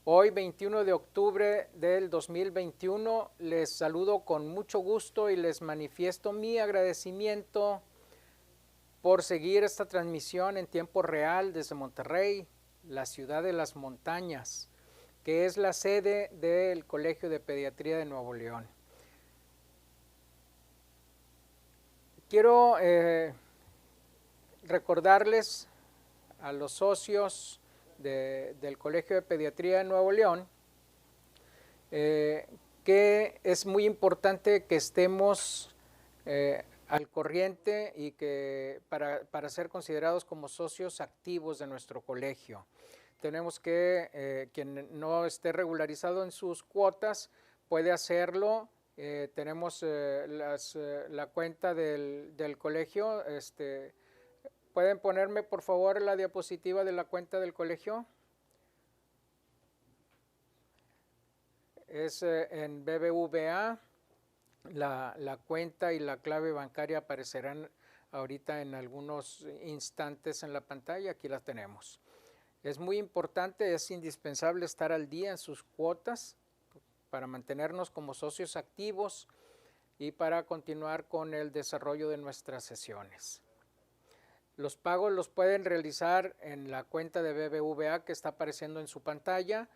Hoy, 21 de octubre del 2021, les saludo con mucho gusto y les manifiesto mi agradecimiento por seguir esta transmisión en tiempo real desde Monterrey, la ciudad de las montañas, que es la sede del Colegio de Pediatría de Nuevo León. Quiero recordarles a los socios del Colegio de Pediatría de Nuevo León que es muy importante que estemos al corriente y que para ser considerados como socios activos de nuestro colegio. Tenemos que, quien no esté regularizado en sus cuotas puede hacerlo. Tenemos la cuenta del colegio. ¿Pueden ponerme por favor la diapositiva de la cuenta del colegio? Es en BBVA. La cuenta y la clave bancaria aparecerán ahorita en algunos instantes en la pantalla. Aquí la tenemos. Es muy importante, es indispensable estar al día en sus cuotas para mantenernos como socios activos y para continuar con el desarrollo de nuestras sesiones. Los pagos los pueden realizar en la cuenta de BBVA que está apareciendo en su pantalla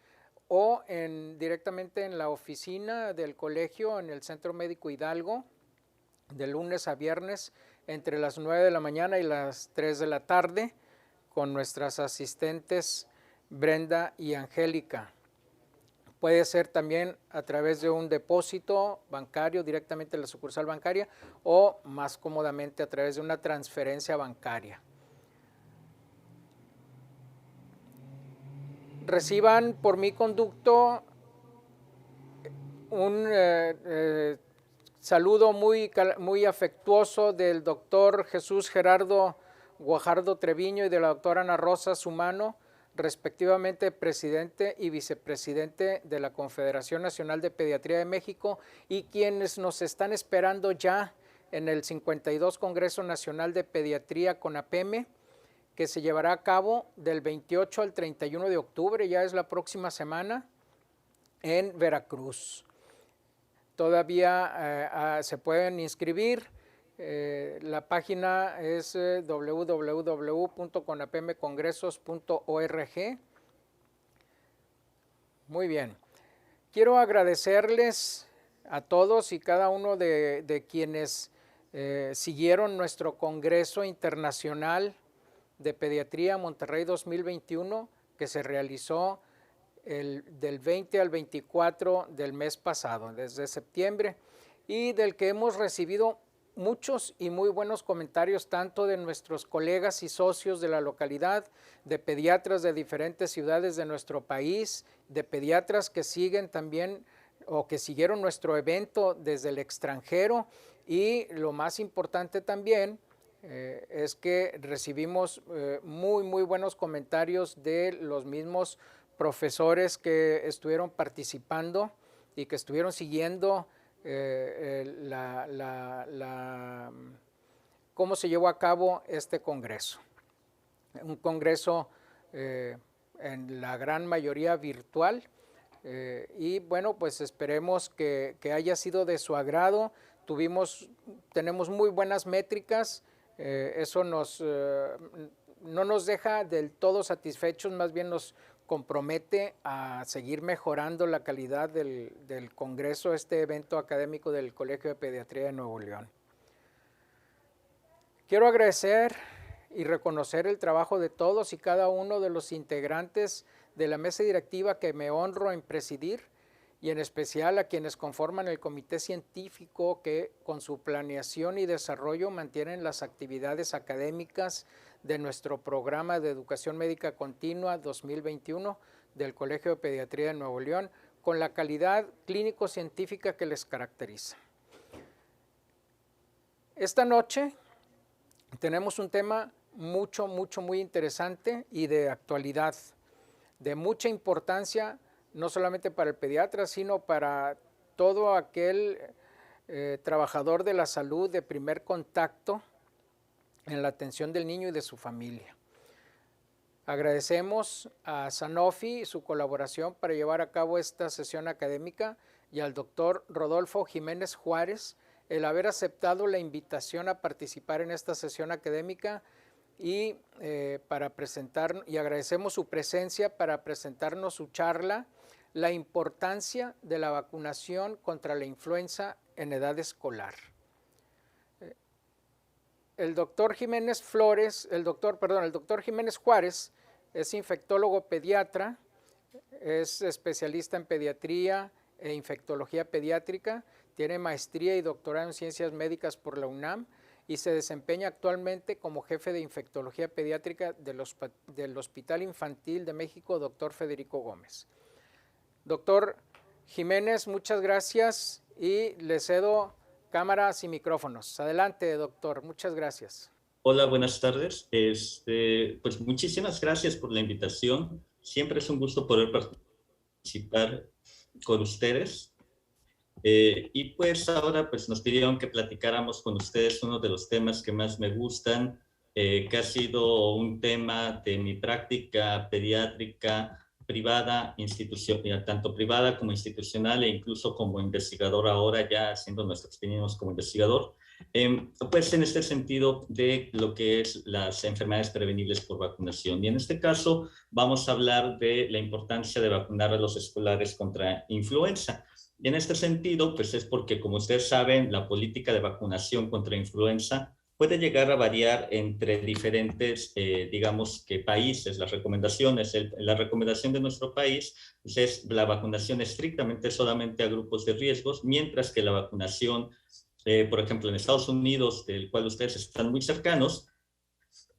o directamente en la oficina del colegio en el Centro Médico Hidalgo, de lunes a viernes entre las 9 de la mañana y las 3 de la tarde, con nuestras asistentes Brenda y Angélica. Puede ser también a través de un depósito bancario directamente en la sucursal bancaria o más cómodamente a través de una transferencia bancaria. Reciban por mi conducto un saludo muy afectuoso del doctor Jesús Gerardo Guajardo Treviño y de la doctora Ana Rosa Sumano, respectivamente presidente y vicepresidente de la Confederación Nacional de Pediatría de México, y quienes nos están esperando ya en el 52 Congreso Nacional de Pediatría CONAPEME, que se llevará a cabo del 28 al 31 de octubre, ya es la próxima semana, en Veracruz. Todavía se pueden inscribir. La página es www.conapemecongresos.org. Muy bien. Quiero agradecerles a todos y cada uno de quienes siguieron nuestro Congreso Internacional de Pediatría Monterrey 2021, que se realizó del 20 al 24 del mes pasado, desde septiembre, y del que hemos recibido muchos y muy buenos comentarios tanto de nuestros colegas y socios de la localidad, de pediatras de diferentes ciudades de nuestro país, de pediatras que siguen también o que siguieron nuestro evento desde el extranjero, y lo más importante también es que recibimos muy buenos comentarios de los mismos profesores que estuvieron participando y que estuvieron siguiendo cómo se llevó a cabo este congreso. Un congreso en la gran mayoría virtual, y bueno, pues esperemos que haya sido de su agrado. Tenemos muy buenas métricas, eso no nos deja del todo satisfechos, más bien nos compromete a seguir mejorando la calidad del Congreso, este evento académico del Colegio de Pediatría de Nuevo León. Quiero agradecer y reconocer el trabajo de todos y cada uno de los integrantes de la mesa directiva que me honro en presidir, y en especial a quienes conforman el comité científico que con su planeación y desarrollo mantienen las actividades académicas de nuestro programa de Educación Médica Continua 2021 del Colegio de Pediatría de Nuevo León, con la calidad clínico-científica que les caracteriza. Esta noche tenemos un tema muy interesante y de actualidad, de mucha importancia no solamente para el pediatra, sino para todo aquel trabajador de la salud de primer contacto en la atención del niño y de su familia. Agradecemos a Sanofi su colaboración para llevar a cabo esta sesión académica y al doctor Rodolfo Jiménez Juárez el haber aceptado la invitación a participar en esta sesión académica y agradecemos su presencia para presentarnos su charla, la importancia de la vacunación contra la influenza en edad escolar. El doctor Jiménez Juárez es infectólogo pediatra, es especialista en pediatría e infectología pediátrica, tiene maestría y doctorado en ciencias médicas por la UNAM y se desempeña actualmente como jefe de infectología pediátrica del Hospital Infantil de México, Dr. Federico Gómez. Doctor Jiménez, muchas gracias y le cedo cámaras y micrófonos. Adelante, doctor. Muchas gracias. Hola, buenas tardes. Pues muchísimas gracias por la invitación. Siempre es un gusto poder participar con ustedes. Y pues ahora pues nos pidieron que platicáramos con ustedes uno de los temas que más me gustan, que ha sido un tema de mi práctica pediátrica privada, tanto privada como institucional e incluso como investigador ahora, ya haciendo nuestros pininos como investigador. Pues en este sentido de lo que es las enfermedades prevenibles por vacunación. Y en este caso vamos a hablar de la importancia de vacunar a los escolares contra influenza. Y en este sentido, pues es porque, como ustedes saben, la política de vacunación contra influenza puede llegar a variar entre diferentes, digamos que países. Las recomendaciones, la recomendación de nuestro país pues es la vacunación estrictamente solamente a grupos de riesgos, mientras que la vacunación, por ejemplo, en Estados Unidos, del cual ustedes están muy cercanos,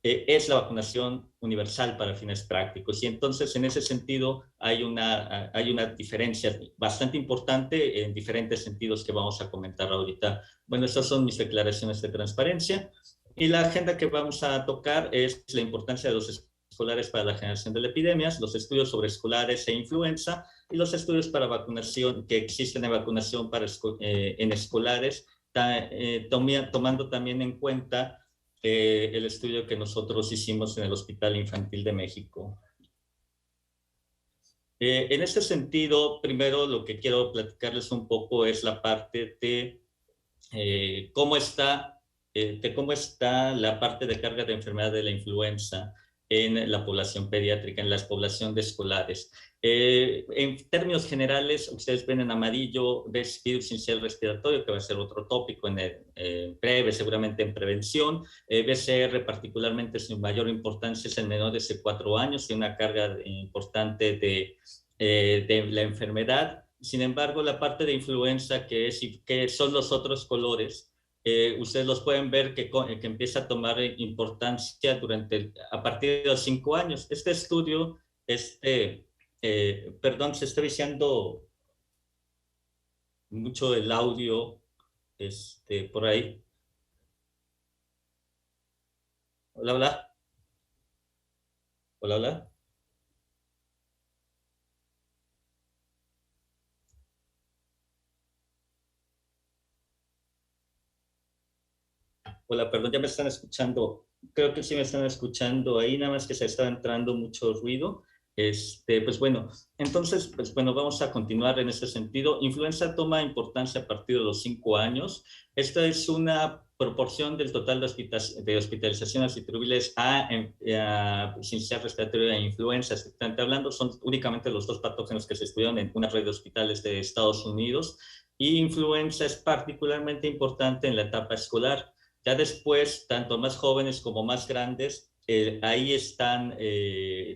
es la vacunación universal para fines prácticos. Y entonces, en ese sentido, hay una diferencia bastante importante en diferentes sentidos que vamos a comentar ahorita. Bueno, estas son mis declaraciones de transparencia. Y la agenda que vamos a tocar es la importancia de los escolares para la generación de epidemias, los estudios sobre escolares e influenza y los estudios para vacunación que existen en vacunación en escolares, tomando también en cuenta el estudio que nosotros hicimos en el Hospital Infantil de México. En este sentido, primero lo que quiero platicarles un poco es la parte de cómo está la parte de carga de enfermedad de la influenza en la población pediátrica, en la población de escolares. En términos generales, ustedes ven en amarillo virus sincicial respiratorio, que va a ser otro tópico en el breve, seguramente en prevención. BCR particularmente su mayor importancia es en menores de 4 años, tiene una carga importante de la enfermedad. Sin embargo, la parte de influenza, que son los otros colores, ustedes los pueden ver que empieza a tomar importancia a partir de los 5 años. Este estudio, perdón, se está viciando mucho el audio por ahí. Hola, hola. Hola, hola. Hola, perdón, ya me están escuchando. Creo que sí me están escuchando ahí, nada más que se está entrando mucho ruido. Pues bueno, entonces, pues bueno, vamos a continuar en ese sentido. Influenza toma importancia a partir de los 5 años. Esta es una proporción del total de hospitalizaciones atribuibles a sincicial respiratoria e influenza. Estrictamente hablando, son únicamente los 2 patógenos que se estudian en una red de hospitales de Estados Unidos. Y influenza es particularmente importante en la etapa escolar. Ya después, tanto más jóvenes como más grandes, ahí están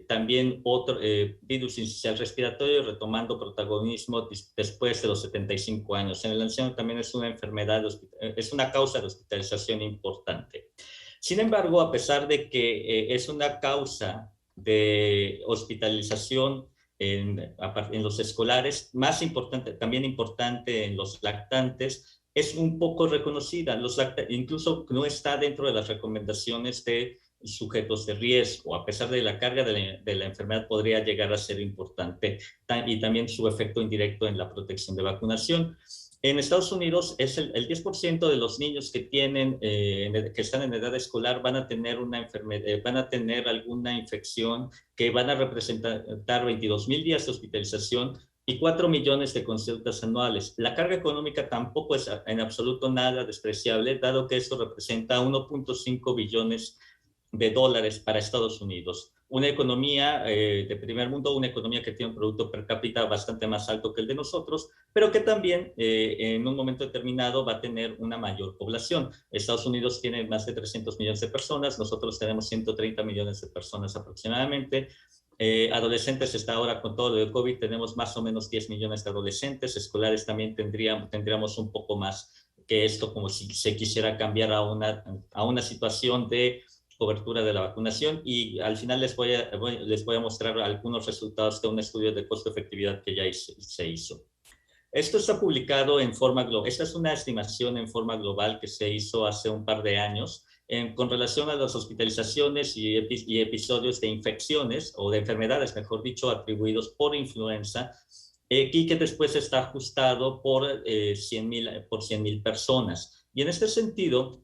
también otro virus sincicial respiratorio retomando protagonismo después de los 75 años. En el anciano también es una enfermedad, es una causa de hospitalización importante. Sin embargo, a pesar de que es una causa de hospitalización en los escolares, más importante, también importante en los lactantes, es un poco reconocida, incluso no está dentro de las recomendaciones de sujetos de riesgo. A pesar de la carga de la enfermedad, podría llegar a ser importante, y también su efecto indirecto en la protección de vacunación. En Estados Unidos es el 10% de los niños que tienen, que están en edad escolar van a tener una enfermedad, van a tener alguna infección que van a representar 22,000 días de hospitalización y 4 millones de consultas anuales. La carga económica tampoco es en absoluto nada despreciable, dado que esto representa 1.5 billones de dólares para Estados Unidos. Una economía de primer mundo, una economía que tiene un producto per cápita bastante más alto que el de nosotros, pero que también en un momento determinado va a tener una mayor población. Estados Unidos tiene más de 300 millones de personas, nosotros tenemos 130 millones de personas aproximadamente. Adolescentes está ahora con todo lo de COVID, tenemos más o menos 10 millones de adolescentes, escolares también tendríamos un poco más que esto, como si se quisiera cambiar a una situación de cobertura de la vacunación, y al final les voy a mostrar algunos resultados de un estudio de costo-efectividad que ya se hizo. Esto está publicado en forma global. Esta es una estimación en forma global que se hizo hace un par de años con relación a las hospitalizaciones y episodios de infecciones o de enfermedades, mejor dicho, atribuidos por influenza, y que después está ajustado por 100,000 personas. Y en este sentido,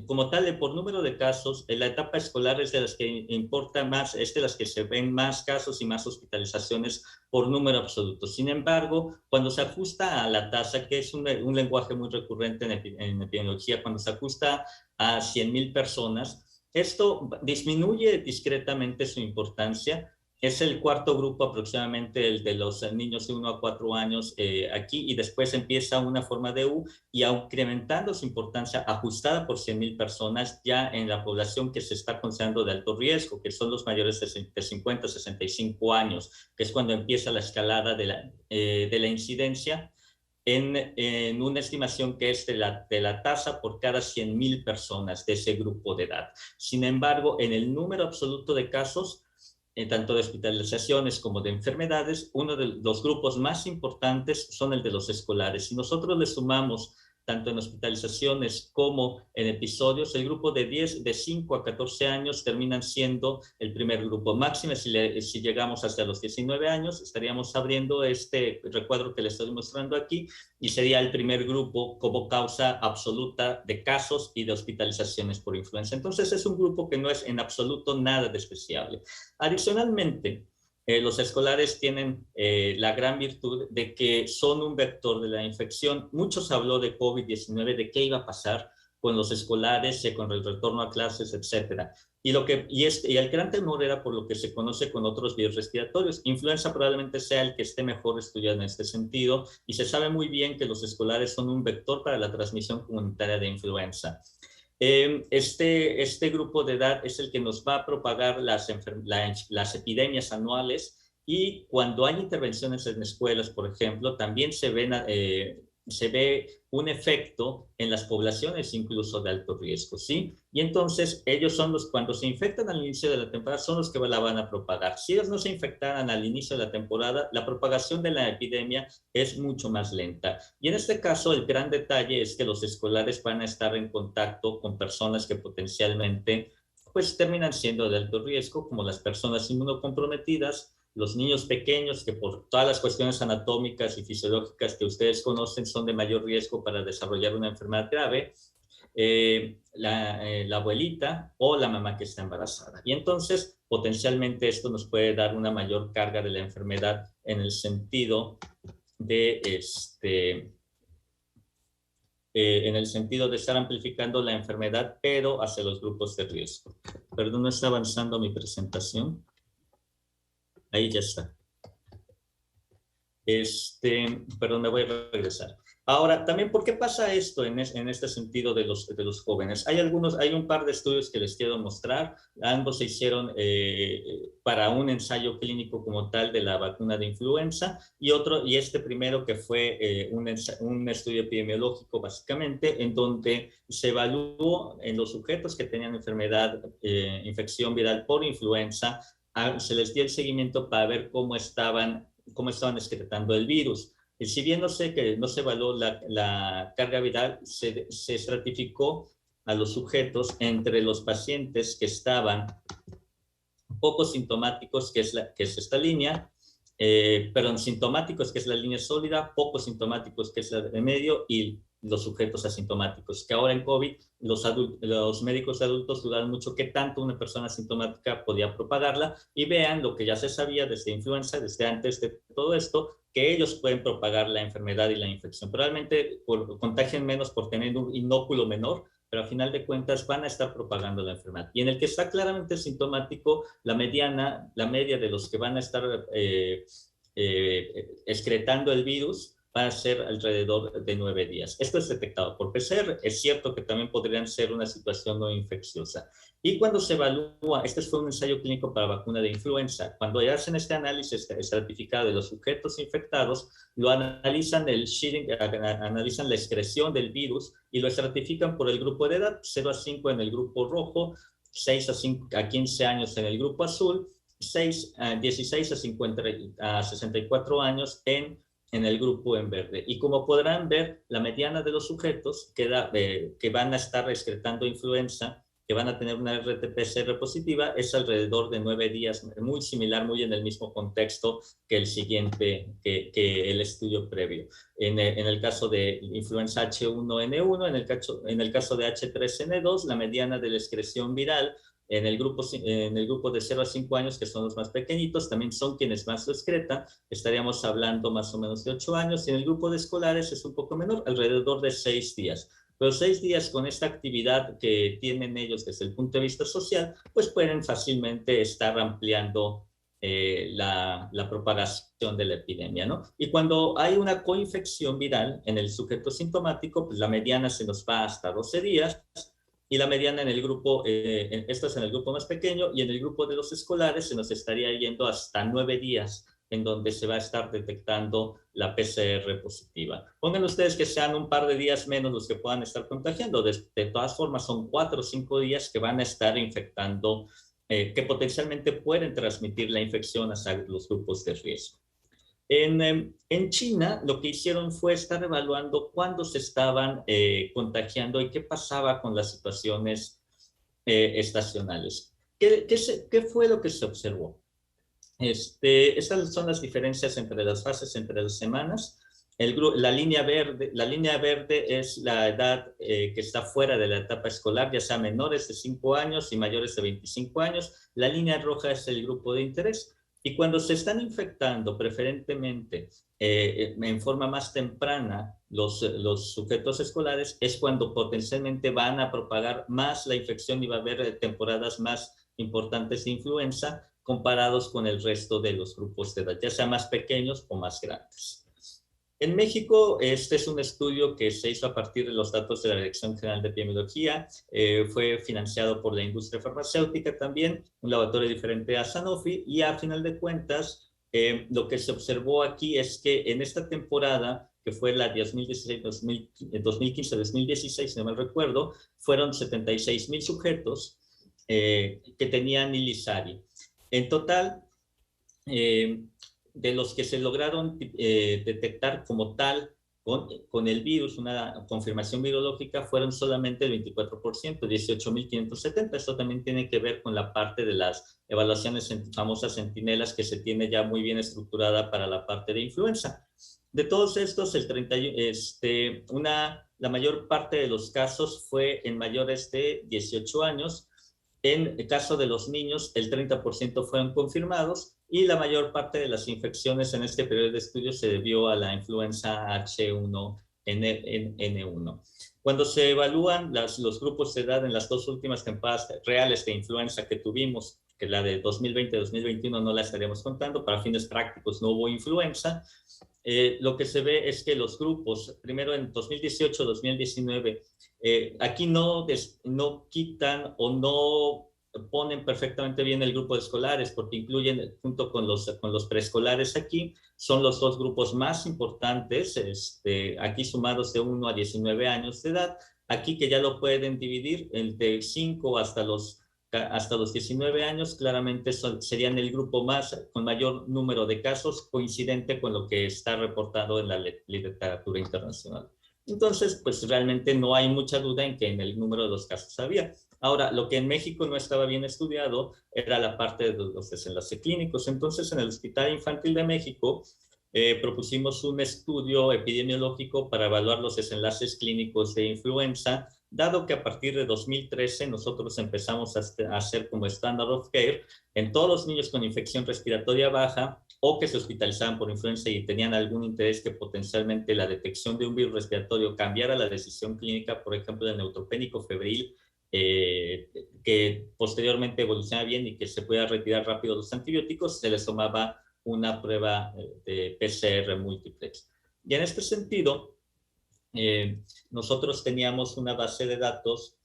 como tal, por número de casos, en la etapa escolar es de las que importa más, es de las que se ven más casos y más hospitalizaciones por número absoluto. Sin embargo, cuando se ajusta a la tasa, que es un lenguaje muy recurrente en epidemiología, cuando se ajusta a 100,000 personas, esto disminuye discretamente su importancia. Es el cuarto grupo aproximadamente, el de los niños de 1 a 4 años aquí, y después empieza una forma de U, y incrementando su importancia ajustada por 100,000 personas ya en la población que se está considerando de alto riesgo, que son los mayores de 50 a 65 años, que es cuando empieza la escalada de la incidencia en una estimación que es de la tasa por cada 100,000 personas de ese grupo de edad. Sin embargo, en el número absoluto de casos, tanto de hospitalizaciones como de enfermedades, uno de los grupos más importantes son el de los escolares. Si nosotros le sumamos tanto en hospitalizaciones como en episodios, el grupo de 5 a 14 años terminan siendo el primer grupo. Máxime, si llegamos hasta los 19 años, estaríamos abriendo este recuadro que les estoy mostrando aquí, y sería el primer grupo como causa absoluta de casos y de hospitalizaciones por influenza. Entonces es un grupo que no es en absoluto nada despreciable. Adicionalmente, los escolares tienen la gran virtud de que son un vector de la infección. Muchos habló de COVID-19, de qué iba a pasar con los escolares, con el retorno a clases, etcétera. Y el gran temor era por lo que se conoce con otros virus respiratorios. Influenza probablemente sea el que esté mejor estudiado en este sentido, y se sabe muy bien que los escolares son un vector para la transmisión comunitaria de influenza. Este grupo de edad es el que nos va a propagar las epidemias anuales, y cuando hay intervenciones en escuelas, por ejemplo, también se ve un efecto en las poblaciones incluso de alto riesgo, ¿sí? Y entonces ellos son cuando se infectan al inicio de la temporada, son los que la van a propagar. Si ellos no se infectaran al inicio de la temporada, la propagación de la epidemia es mucho más lenta. Y en este caso, el gran detalle es que los escolares van a estar en contacto con personas que potencialmente pues terminan siendo de alto riesgo, como las personas inmunocomprometidas, los niños pequeños, que por todas las cuestiones anatómicas y fisiológicas que ustedes conocen son de mayor riesgo para desarrollar una enfermedad grave, la abuelita o la mamá que está embarazada. Y entonces, potencialmente esto nos puede dar una mayor carga de la enfermedad en el sentido de estar amplificando la enfermedad, pero hacia los grupos de riesgo. Perdón, no está avanzando mi presentación. Ahí ya está. Perdón, me voy a regresar. Ahora, también, ¿por qué pasa esto en este sentido de los jóvenes? Hay un par de estudios que les quiero mostrar. Ambos se hicieron para un ensayo clínico como tal de la vacuna de influenza, y este primero que fue un estudio epidemiológico básicamente, en donde se evaluó en los sujetos que tenían infección viral por influenza, se les dio el seguimiento para ver cómo estaban excretando el virus. Y si bien no se evaluó la carga viral, se estratificó a los sujetos entre los pacientes que estaban poco sintomáticos, que es esta línea, perdón, sintomáticos, que es la línea sólida, poco sintomáticos, que es la de medio, y los sujetos asintomáticos, que ahora en COVID los médicos adultos dudaron mucho qué tanto una persona asintomática podía propagarla, y vean lo que ya se sabía desde influenza, desde antes de todo esto, que ellos pueden propagar la enfermedad y la infección. Probablemente contagian menos por tener un inóculo menor, pero a final de cuentas van a estar propagando la enfermedad. Y en el que está claramente sintomático, la media de los que van a estar excretando el virus va a ser alrededor de 9 días. Esto es detectado por PCR. Es cierto que también podrían ser una situación no infecciosa. Y cuando se evalúa, este fue un ensayo clínico para vacuna de influenza, cuando hacen este análisis estratificado de los sujetos infectados, lo analizan el shedding, analizan la excreción del virus y lo estratifican por el grupo de edad, 0 a 5 en el grupo rojo, 6 a 15 años en el grupo azul, 16 a 64 años en el grupo en verde. Y como podrán ver, la mediana de los sujetos que van a estar excretando influenza, que van a tener una RT-PCR positiva, es alrededor de 9 días, muy similar, muy en el mismo contexto que el siguiente, que el estudio previo. En el caso de influenza H1N1, en el caso de H3N2, la mediana de la excreción viral en el grupo de 0 a 5 años, que son los más pequeñitos, también son quienes más lo excretan, estaríamos hablando más o menos de 8 años, y en el grupo de escolares es un poco menor, alrededor de 6 días. Pero 6 días con esta actividad que tienen ellos desde el punto de vista social, pues pueden fácilmente estar ampliando la propagación de la epidemia, ¿no? Y cuando hay una coinfección viral en el sujeto sintomático, pues la mediana se nos va hasta 12 días, y la mediana en el grupo, esto es en el grupo más pequeño, y en el grupo de los escolares se nos estaría yendo hasta 9 días, en donde se va a estar detectando la PCR positiva. Pongan ustedes que sean un par de días menos los que puedan estar contagiando. De todas formas, son 4 o 5 días que van a estar infectando, que potencialmente pueden transmitir la infección hacia los grupos de riesgo. En China, lo que hicieron fue estar evaluando cuándo se estaban contagiando y qué pasaba con las situaciones estacionales. ¿Qué fue lo que se observó? Estas son las diferencias entre las fases, entre las semanas. La línea verde es la edad que está fuera de la etapa escolar, ya sea menores de 5 años y mayores de 25 años. La línea roja es el grupo de interés. Y cuando se están infectando preferentemente en forma más temprana los sujetos escolares, es cuando potencialmente van a propagar más la infección y va a haber temporadas más importantes de influenza comparados con el resto de los grupos de edad, ya sea más pequeños o más grandes. En México, este es un estudio que se hizo a partir de los datos de la Dirección General de Epidemiología, fue financiado por la industria farmacéutica también, un laboratorio diferente a Sanofi, y a final de cuentas, lo que se observó aquí es que en esta temporada, que fue la 2015-2016, si no mal recuerdo, fueron 76,000 sujetos que tenían Ilisari. En total, de los que se lograron detectar como tal con el virus, una confirmación virológica, fueron solamente el 24%, 18,570. Esto también tiene que ver con la parte de las evaluaciones famosas centinelas que se tiene ya muy bien estructurada para la parte de influenza. De todos estos, la mayor parte de los casos fue en mayores de 18 años. En el caso de los niños, el 30% fueron confirmados, y la mayor parte de las infecciones en este periodo de estudio se debió a la influenza H1N1. Cuando se evalúan los grupos de edad en las 2 últimas temporadas reales de influenza que tuvimos, que la de 2020-2021 no la estaríamos contando, para fines prácticos no hubo influenza, lo que se ve es que los grupos, primero en 2018-2019, aquí no quitan o no ponen perfectamente bien el grupo de escolares, porque incluyen junto con los preescolares aquí, son los 2 grupos más importantes, aquí sumados de 1 a 19 años de edad, aquí que ya lo pueden dividir entre 5 hasta los 19 años, claramente serían el grupo con mayor número de casos, coincidente con lo que está reportado en la literatura internacional. Entonces, pues realmente no hay mucha duda en que en el número de los casos había. Ahora, lo que en México no estaba bien estudiado era la parte de los desenlaces clínicos. Entonces, en el Hospital Infantil de México propusimos un estudio epidemiológico para evaluar los desenlaces clínicos de influenza, dado que a partir de 2013 nosotros empezamos a hacer como standard of care en todos los niños con infección respiratoria baja o que se hospitalizaban por influenza y tenían algún interés que potencialmente la detección de un virus respiratorio cambiara la decisión clínica, por ejemplo, del neutropénico febril, que posteriormente evoluciona bien y que se pueda retirar rápido los antibióticos, se les tomaba una prueba de PCR múltiplex. Y en este sentido, nosotros teníamos una base de datos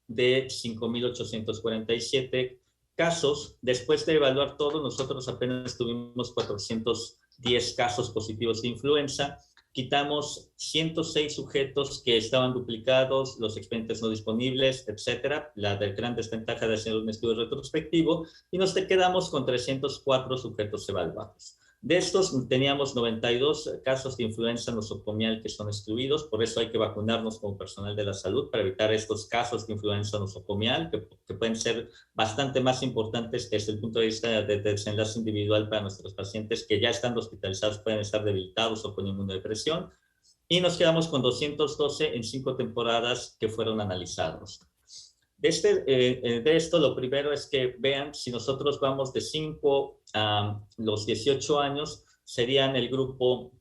de 5.847 casos. Después de evaluar todo, nosotros apenas tuvimos 410 casos positivos de influenza. Quitamos 106 sujetos que estaban duplicados, los expedientes no disponibles, etcétera, la gran desventaja de hacer un estudio retrospectivo, y nos quedamos con 304 sujetos evaluados. De estos teníamos 92 casos de influenza nosocomial que son excluidos, por eso hay que vacunarnos como personal de la salud para evitar estos casos de influenza nosocomial que pueden ser bastante más importantes desde el punto de vista de desenlace individual para nuestros pacientes que ya estando hospitalizados pueden estar debilitados o con inmunodepresión. Y nos quedamos con 212 en 5 temporadas que fueron analizados. De esto, lo primero es que vean, si nosotros vamos de 5 a los 18 años, serían el grupo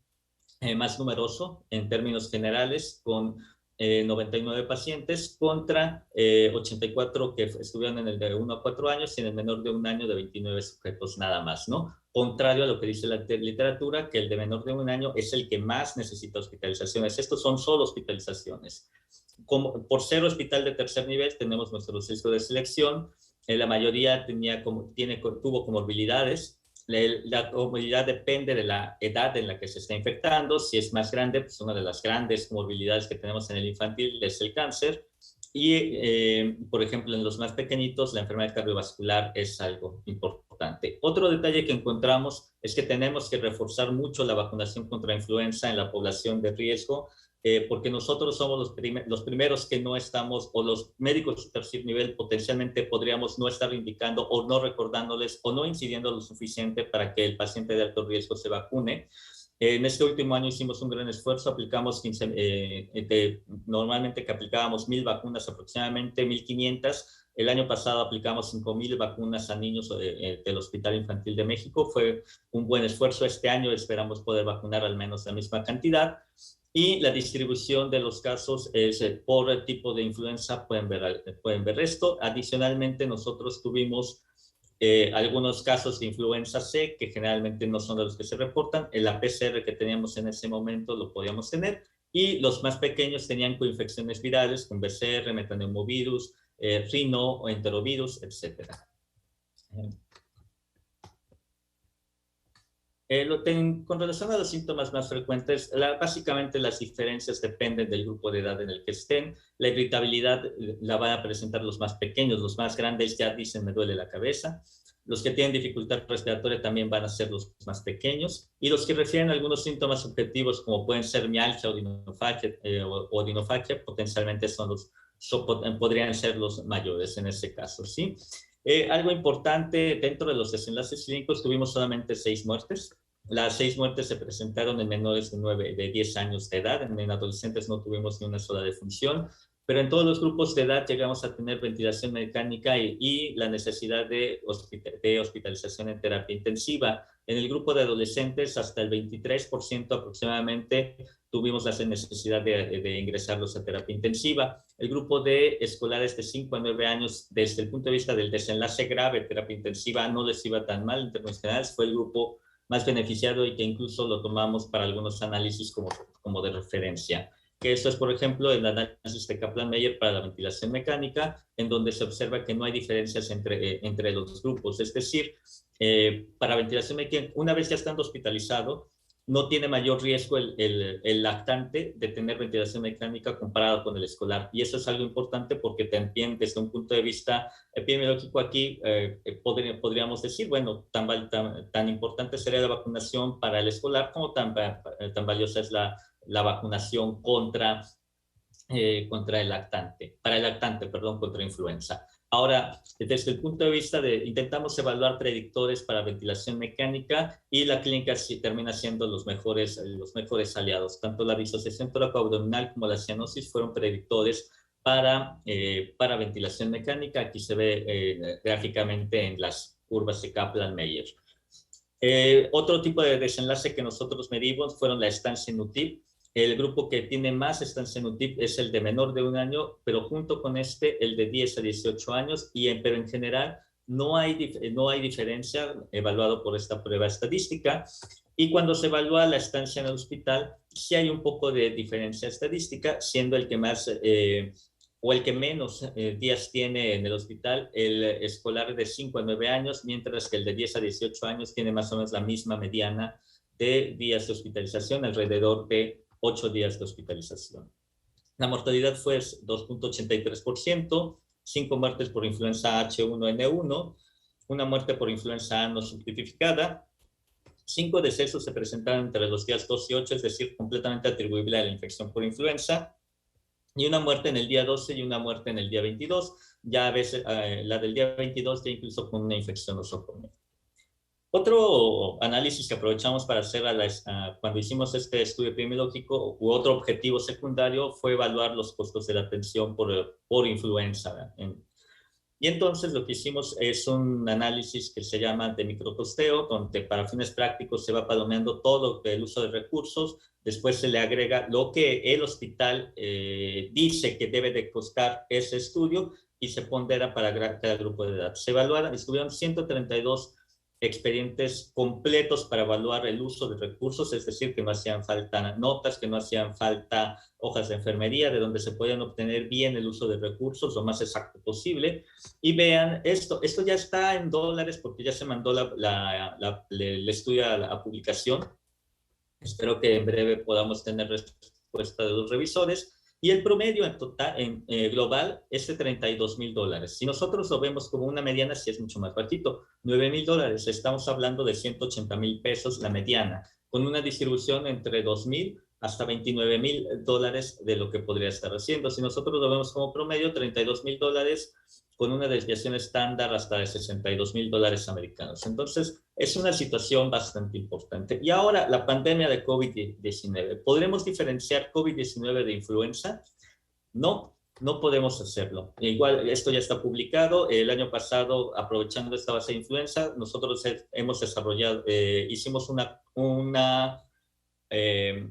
más numeroso en términos generales, con 99 pacientes contra 84 que estuvieron en el de 1 a 4 años y en el menor de 1 año de 29 sujetos nada más, ¿no? Contrario a lo que dice la literatura, que el de menor de 1 año es el que más necesita hospitalizaciones. Estos son solo hospitalizaciones. Por ser hospital de tercer nivel, tenemos nuestro riesgo de selección. La mayoría tuvo comorbilidades. La comorbilidad depende de la edad en la que se está infectando. Si es más grande, pues una de las grandes comorbilidades que tenemos en el infantil es el cáncer. Y, por ejemplo, en los más pequeñitos, la enfermedad cardiovascular es algo importante. Otro detalle que encontramos es que tenemos que reforzar mucho la vacunación contra influenza en la población de riesgo, porque nosotros somos los primeros que no estamos, o los médicos de tercer nivel potencialmente podríamos no estar indicando o no recordándoles o no incidiendo lo suficiente para que el paciente de alto riesgo se vacune. En este último año hicimos un gran esfuerzo, aplicamos normalmente que aplicábamos 1,000 vacunas aproximadamente, 1,500. El año pasado aplicamos 5,000 vacunas a niños del Hospital Infantil de México. Fue un buen esfuerzo. Este año esperamos poder vacunar al menos la misma cantidad. Y la distribución de los casos es por el tipo de influenza, pueden ver esto. Adicionalmente, nosotros tuvimos algunos casos de influenza C, que generalmente no son de los que se reportan. En la PCR que teníamos en ese momento lo podíamos tener. Y los más pequeños tenían coinfecciones virales con BCR, metaneumovirus, rino o enterovirus, etc. Con relación a los síntomas más frecuentes, básicamente las diferencias dependen del grupo de edad en el que estén. La irritabilidad la van a presentar los más pequeños, los más grandes ya dicen me duele la cabeza. Los que tienen dificultad respiratoria también van a ser los más pequeños. Y los que refieren a algunos síntomas subjetivos como pueden ser mialgia o odinofagia, potencialmente podrían ser los mayores en ese caso, ¿sí? Algo importante, dentro de los desenlaces clínicos tuvimos solamente 6 muertes. Las 6 muertes se presentaron en menores de 10 años de edad. En adolescentes no tuvimos ni una sola defunción, pero en todos los grupos de edad llegamos a tener ventilación mecánica y la necesidad de hospitalización en terapia intensiva. En el grupo de adolescentes, hasta el 23% aproximadamente tuvimos la necesidad de ingresarlos a terapia intensiva. El grupo de escolares de 5 a 9 años, desde el punto de vista del desenlace grave, terapia intensiva no les iba tan mal en términos generales, fue el grupo más beneficiado y que incluso lo tomamos para algunos análisis como de referencia. Que esto es, por ejemplo, el análisis de Kaplan-Meier para la ventilación mecánica, en donde se observa que no hay diferencias entre los grupos. Es decir, para ventilación mecánica, una vez ya estando hospitalizado, no tiene mayor riesgo el lactante de tener ventilación mecánica comparado con el escolar. Y eso es algo importante porque también desde un punto de vista epidemiológico aquí podríamos decir, bueno, tan importante sería la vacunación para el escolar como tan valiosa es la la vacunación contra el lactante, para el lactante, perdón, contra influenza. Ahora, desde el punto de vista intentamos evaluar predictores para ventilación mecánica y la clínica sí termina siendo los mejores aliados. Tanto la disociación toracoabdominal como la cianosis fueron predictores para ventilación mecánica. Aquí se ve gráficamente en las curvas de Kaplan-Meier. Otro tipo de desenlace que nosotros medimos fueron la estancia en UTIP. El grupo que tiene más estancia en UTIP es el de menor de 1 año, pero junto con el de 10 a 18 años, pero en general no hay diferencia evaluado por esta prueba estadística. Y cuando se evalúa la estancia en el hospital, sí hay un poco de diferencia estadística, siendo el que más o el que menos días tiene en el hospital, el escolar de 5 a 9 años, mientras que el de 10 a 18 años tiene más o menos la misma mediana de días de hospitalización, alrededor de 8 días de hospitalización. La mortalidad fue 2.83%, 5 muertes por influenza H1N1, una muerte por influenza A no subtipificada, 5 decesos se presentaron entre los días 2 y 8, es decir, completamente atribuible a la infección por influenza, y una muerte en el día 12 y una muerte en el día 22, ya a veces la del día 22 ya incluso con una infección nosocomial. Otro análisis que aprovechamos para hacer cuando hicimos este estudio epidemiológico u otro objetivo secundario fue evaluar los costos de la atención por influenza. Y entonces lo que hicimos es un análisis que se llama de microcosteo, donde para fines prácticos se va palomeando todo el uso de recursos, después se le agrega lo que el hospital dice que debe de costar ese estudio y se pondera para cada grupo de edad. Estuvieron 132 expedientes completos para evaluar el uso de recursos, es decir, que no hacían falta notas, que no hacían falta hojas de enfermería, de donde se podían obtener bien el uso de recursos lo más exacto posible. Y vean, esto ya está en dólares porque ya se mandó el estudio a la publicación. Espero que en breve podamos tener respuesta de los revisores. Y el promedio en total, global, es de $32,000. Si nosotros lo vemos como una mediana, sí es mucho más bajito. $9,000, estamos hablando de 180,000 pesos la mediana, con una distribución entre 2,000 hasta $29,000 de lo que podría estar haciendo. Si nosotros lo vemos como promedio, $32,000 con una desviación estándar hasta de $62,000 americanos. Entonces, es una situación bastante importante. Y ahora, la pandemia de COVID-19. ¿Podremos diferenciar COVID-19 de influenza? No, no podemos hacerlo. Igual, esto ya está publicado. El año pasado, aprovechando esta base de influenza, nosotros hemos desarrollado, hicimos una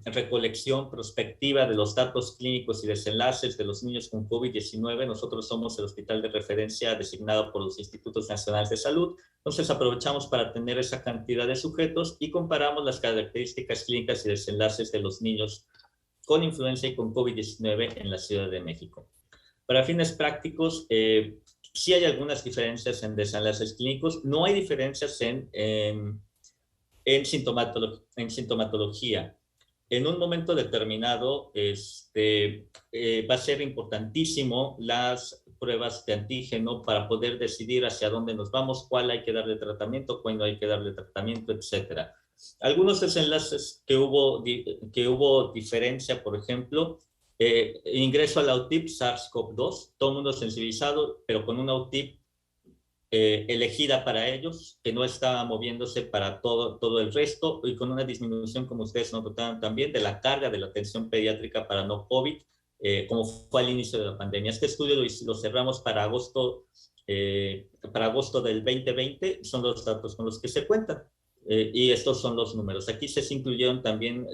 recolección prospectiva de los datos clínicos y desenlaces de los niños con COVID-19. Nosotros somos el hospital de referencia designado por los Institutos Nacionales de Salud. Entonces aprovechamos para tener esa cantidad de sujetos y comparamos las características clínicas y desenlaces de los niños con influenza y con COVID-19 en la Ciudad de México. Para fines prácticos, sí hay algunas diferencias en desenlaces clínicos. No hay diferencias en sintomatología. En un momento determinado va a ser importantísimo las pruebas de antígeno para poder decidir hacia dónde nos vamos, cuál hay que darle tratamiento, cuándo hay que darle tratamiento, etc. Algunos desenlaces que hubo diferencia, por ejemplo, ingreso a la UTIP SARS-CoV-2, todo el mundo sensibilizado, pero con una UTIP elegida para ellos, que no estaba moviéndose para todo el resto, y con una disminución, como ustedes notaron también, de la carga de la atención pediátrica para no COVID, como fue al inicio de la pandemia. Este estudio lo cerramos para agosto del 2020, son los datos con los que se cuentan, y estos son los números. Aquí se incluyeron también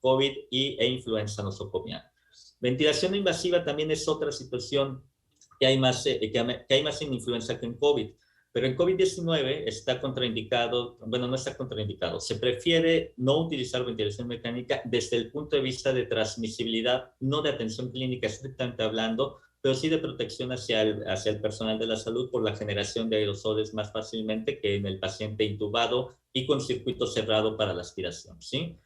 COVID e influenza nosocomial. Ventilación invasiva también es otra situación que hay más en influenza que en COVID, pero en COVID-19 está contraindicado, bueno, no está contraindicado, se prefiere no utilizar ventilación mecánica desde el punto de vista de transmisibilidad, no de atención clínica estrictamente hablando, pero sí de protección hacia el personal de la salud por la generación de aerosoles más fácilmente que en el paciente intubado y con circuito cerrado para la aspiración, ¿sí?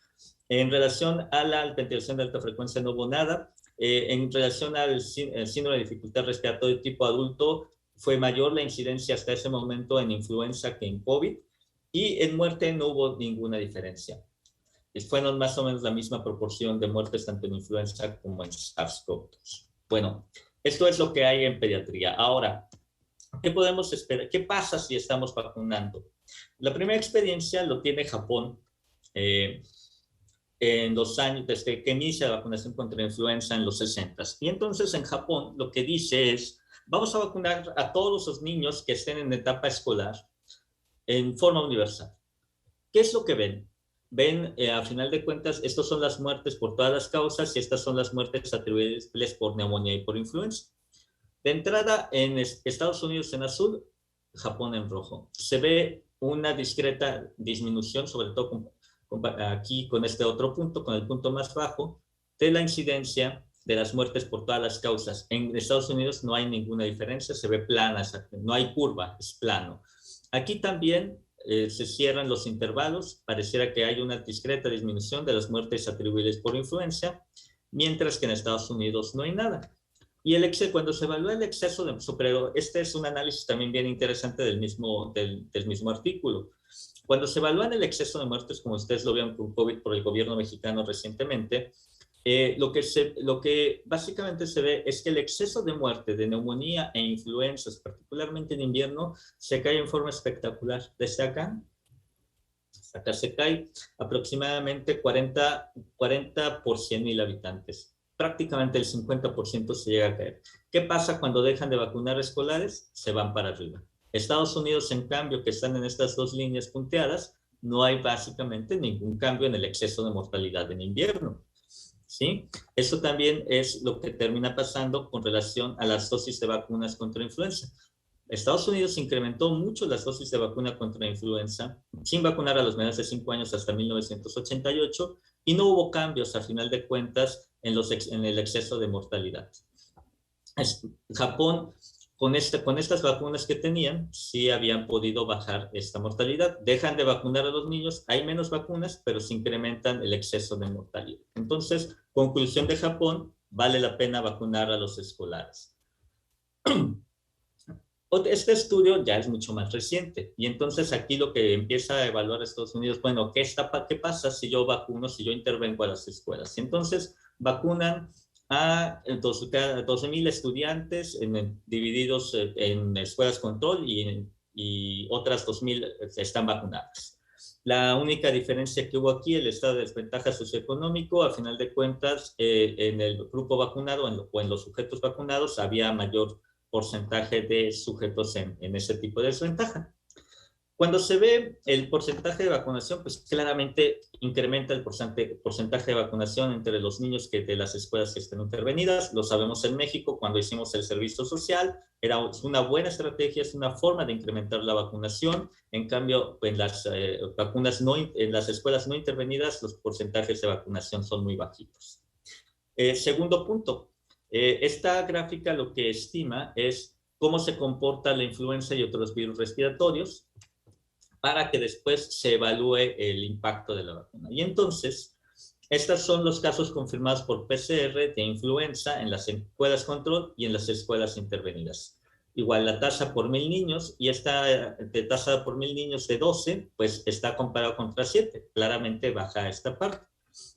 En relación a la ventilación de alta frecuencia no hubo nada. En relación al síndrome de dificultad respiratoria tipo adulto, fue mayor la incidencia hasta ese momento en influenza que en COVID, y en muerte no hubo ninguna diferencia. fueron más o menos la misma proporción de muertes tanto en influenza como en SARS-CoV-2. Bueno, esto es lo que hay en pediatría. Ahora, ¿qué podemos esperar? ¿Qué pasa si estamos vacunando? La primera experiencia lo tiene Japón en los años, desde que inicia la vacunación contra la influenza en los 60. Y entonces en Japón lo que dice es, vamos a vacunar a todos los niños que estén en etapa escolar en forma universal. ¿Qué es lo que ven? Ven, a final de cuentas, estas son las muertes por todas las causas y estas son las muertes atribuibles por neumonía y por influenza. De entrada, en Estados Unidos en azul, Japón en rojo. Se ve una discreta disminución, sobre todo aquí con este otro punto, con el punto más bajo, de la incidencia de las muertes por todas las causas. En Estados Unidos no hay ninguna diferencia, se ve plana, no hay curva, es plano. Aquí también se cierran los intervalos, pareciera que hay una discreta disminución de las muertes atribuibles por influenza, mientras que en Estados Unidos no hay nada. Y cuando se evalúa el exceso de, pero este es un análisis también bien interesante del mismo artículo. Cuando se evalúan el exceso de muertes, como ustedes lo vieron con COVID por el gobierno mexicano recientemente, lo que básicamente se ve es que el exceso de muerte de neumonía e influencias, particularmente en invierno, se cae en forma espectacular. Desde acá, hasta acá se cae aproximadamente 40 por 100,000 habitantes. Prácticamente el 50% se llega a caer. ¿Qué pasa cuando dejan de vacunar escolares? Se van para arriba. Estados Unidos, en cambio, que están en estas dos líneas punteadas, no hay básicamente ningún cambio en el exceso de mortalidad en invierno. ¿Sí? Eso también es lo que termina pasando con relación a las dosis de vacunas contra influenza. Estados Unidos incrementó mucho las dosis de vacuna contra influenza sin vacunar a los menores de 5 años hasta 1988 y no hubo cambios a final de cuentas en el exceso de mortalidad. Japón, con estas vacunas que tenían, sí habían podido bajar esta mortalidad. Dejan de vacunar a los niños, hay menos vacunas, pero se incrementan el exceso de mortalidad. Entonces, conclusión de Japón, vale la pena vacunar a los escolares. Este estudio ya es mucho más reciente y entonces aquí lo que empieza a evaluar Estados Unidos, bueno, ¿qué pasa si yo vacuno, si yo intervengo a las escuelas? Y entonces vacunan a 12,000 estudiantes divididos en escuelas control y otras 2,000 están vacunadas. La única diferencia que hubo aquí, el estado de desventaja socioeconómico, a final de cuentas, en el grupo vacunado o en los sujetos vacunados había mayor porcentaje de sujetos en ese tipo de desventaja. Cuando se ve el porcentaje de vacunación, pues claramente incrementa el porcentaje de vacunación entre los niños de las escuelas que estén intervenidas. Lo sabemos en México cuando hicimos el servicio social. Era una buena estrategia, es una forma de incrementar la vacunación. En cambio, en las en las escuelas no intervenidas, los porcentajes de vacunación son muy bajitos. Segundo punto. Esta gráfica lo que estima es cómo se comporta la influenza y otros virus respiratorios para que después se evalúe el impacto de la vacuna. Y entonces, estos son los casos confirmados por PCR de influenza en las escuelas control y en las escuelas intervenidas. Igual la tasa por 1,000 niños, y esta tasa por 1,000 niños de 12, pues está comparado contra 7. Claramente baja esta parte.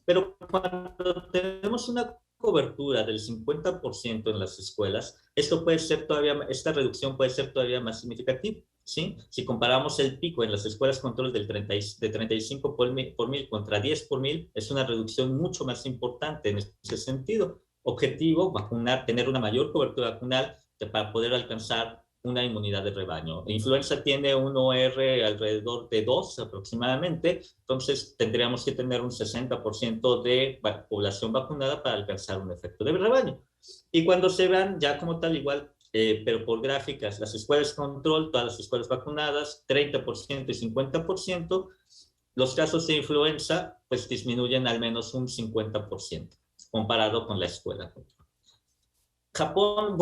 Pero cuando tenemos una cobertura del 50% en las escuelas, esta reducción puede ser todavía más significativa. ¿Sí? Si comparamos el pico en las escuelas control de 35 por mil contra 10 por 1,000, es una reducción mucho más importante en ese sentido. Objetivo, tener una mayor cobertura vacunal para poder alcanzar una inmunidad de rebaño. La influenza tiene un OR alrededor de 2 aproximadamente, entonces tendríamos que tener un 60% de población vacunada para alcanzar un efecto de rebaño. Y cuando se vean ya como tal igual, pero por gráficas, las escuelas control, todas las escuelas vacunadas, 30% y 50%, los casos de influenza pues disminuyen al menos un 50% comparado con la escuela control. Japón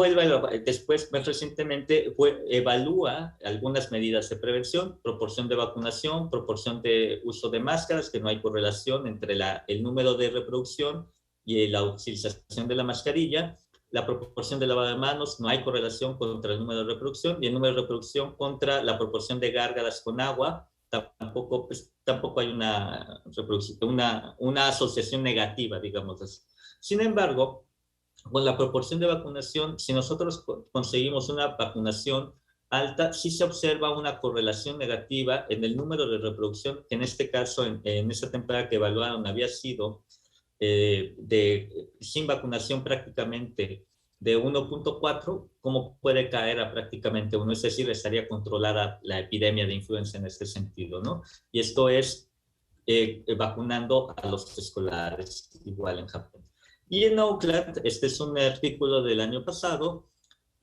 después, más recientemente, evalúa algunas medidas de prevención, proporción de vacunación, proporción de uso de máscaras, que no hay correlación entre el número de reproducción y la utilización de la mascarilla, la proporción de lavado de manos, no hay correlación contra el número de reproducción, y el número de reproducción contra la proporción de gárgaras con agua, tampoco, pues, tampoco hay una reproducción, una asociación negativa, digamos así. Sin embargo, con la proporción de vacunación, si nosotros conseguimos una vacunación alta, sí se observa una correlación negativa en el número de reproducción, que en este caso, en esa temporada que evaluaron, había sido sin vacunación prácticamente de 1.4, ¿cómo puede caer a prácticamente 1? Es decir, estaría controlada la epidemia de influenza en este sentido, ¿no? Y esto es vacunando a los escolares, igual en Japón. Y en Oakland, este es un artículo del año pasado,